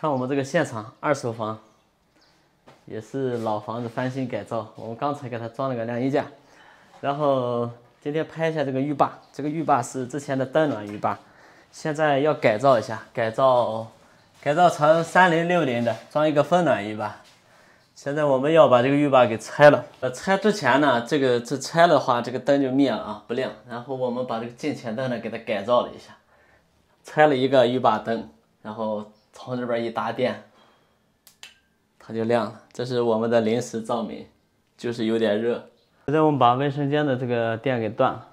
看我们这个现场，二手房，也是老房子翻新改造。我们刚才给它装了个晾衣架，然后今天拍一下这个浴霸。这个浴霸是之前的灯暖浴霸，现在要改造一下，改造成3060的，装一个风暖浴霸。现在我们要把这个浴霸给拆了。拆之前呢，这拆的话，这个灯就灭了啊，不亮。然后我们把这个近前灯呢给它改造了一下，拆了一个浴霸灯，然后从这边一搭电，它就亮了。这是我们的临时照明，就是有点热。现在我们把卫生间的这个电给断了。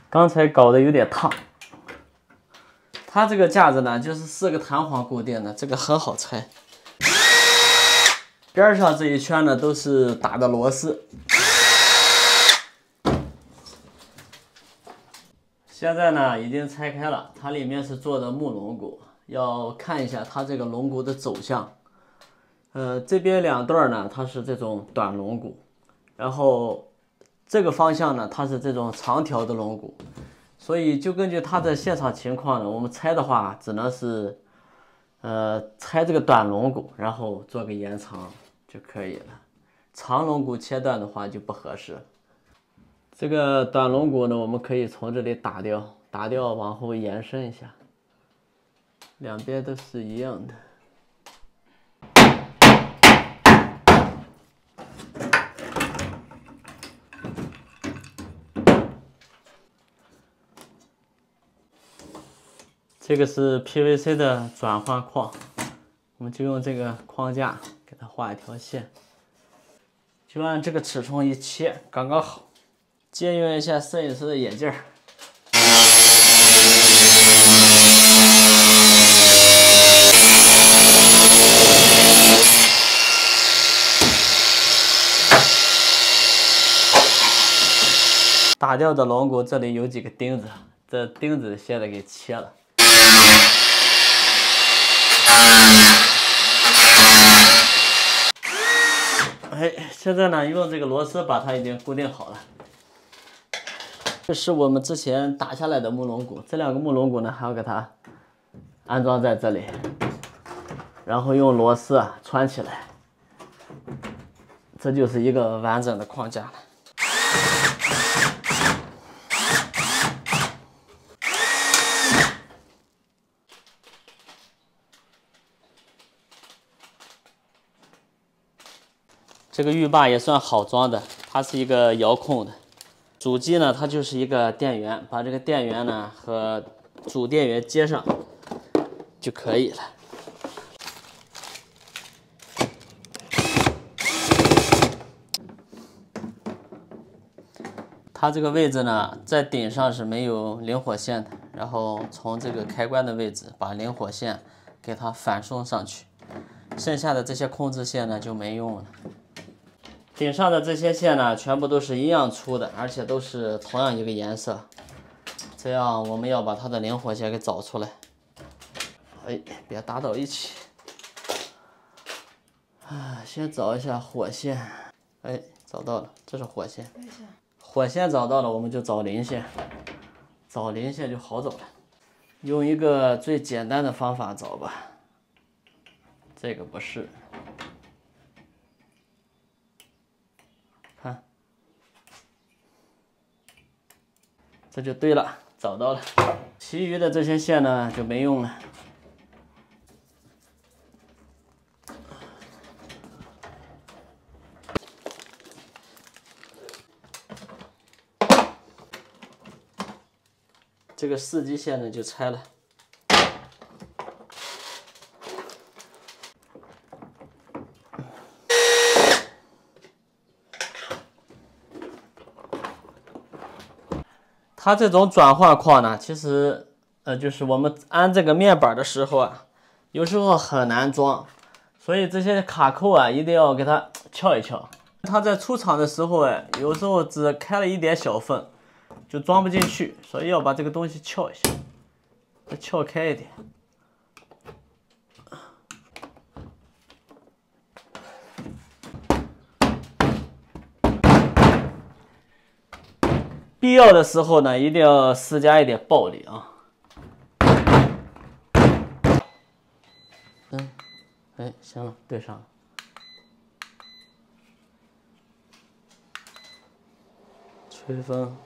刚才搞得有点烫。它这个架子呢，就是4个弹簧固定的，这个很好拆。边上这一圈呢都是打的螺丝。现在呢已经拆开了，它里面是做的木龙骨，要看一下它这个龙骨的走向。这边2段呢它是这种短龙骨，然后这个方向呢它是这种长条的龙骨。所以就根据它的现场情况呢，我们拆的话只能是，拆这个短龙骨，然后做个延长就可以了。长龙骨切断的话就不合适。这个短龙骨呢，我们可以从这里打掉，往后延伸一下，两边都是一样的。这个是 PVC 的转换框，我们就用这个框架给它画一条线，就按这个尺寸一切，刚刚好。借用一下摄影师的眼镜儿。打掉的龙骨这里有几个钉子，这钉子现在给切了。现在呢，用这个螺丝把它已经固定好了。这是我们之前打下来的木龙骨，这2个木龙骨呢，还要给它安装在这里，然后用螺丝穿起来，这就是一个完整的框架了。这个浴霸也算好装的，它是一个遥控的。主机呢，它就是一个电源，把这个电源呢和主电源接上就可以了。它这个位置呢，在顶上是没有灵火线的，然后从这个开关的位置把灵火线给它反送上去，剩下的这些控制线呢就没用了。顶上的这些线呢，全部都是一样粗的，而且都是同样一个颜色。这样我们要把它的灵火线给找出来。别打到一起。先找一下火线。找到了，这是火线。火线找到了，我们就找零线。找零线就好找了。用一个最简单的方法找吧。这个不是。看，这就对了，找到了。其余的这些线呢就没用了。这个4基线呢就拆了。它这种转换框呢，其实就是我们安这个面板的时候啊，有时候很难装，所以这些卡扣啊一定要给它撬一撬。它在出厂的时候有时候只开了一点小缝，就装不进去，所以要把这个东西撬一下，再撬开一点。必要的时候呢，一定要施加一点暴力啊。哎，行了，对上了。吹风。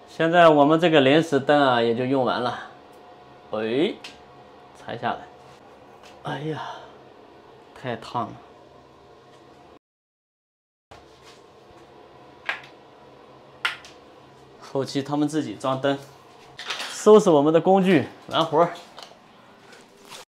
现在我们这个临时灯啊，也就用完了。哎，拆下来。哎呀，太烫了。后期他们自己装灯，收拾我们的工具，完活儿。